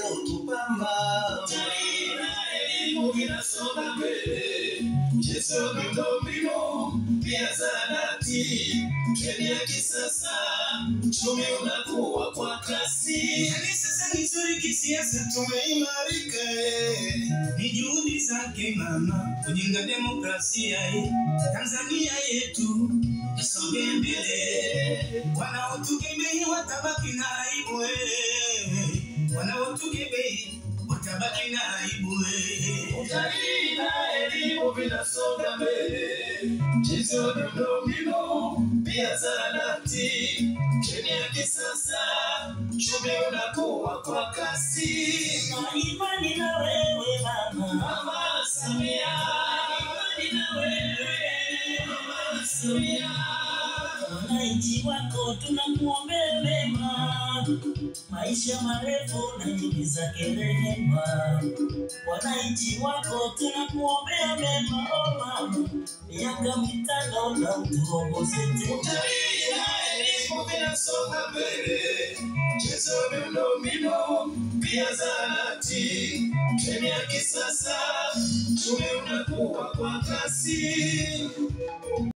Tupamba Utalii elimu vinasonga mbele, mchezo miundombinu pia zahanati, treni ya kisasa, uchumi unakuwa kwa kasi. Hali sasa ni nzuri kisiasa, tumeimarika. Ni juhudi zake mama kujenga demokrasia Tanzania yetu isonge mbele. Wanaotukemea watabaki na aibu, wanaotukemea watabaki na aibu. Utalii na elimu vinasonga mbele, mchezo miundombinu pia zahanati, treni ya kisasa, uchumi unakuwa kwa kasi. Imani na wewe mama, Mama Samia, imani na wewe Mama Samia. Wananchi wako tunakuombea mema, maisha marefu na nyingi zake rehema. Wananchi wako tunakuombea mema, oh mama, miaka mitano na utuongoze tena. Utalii na elimu vinasonga mbele, mchezo miundombinu pia zahanati, treni ya kisasa, uchumi unakuwa kwa kasi.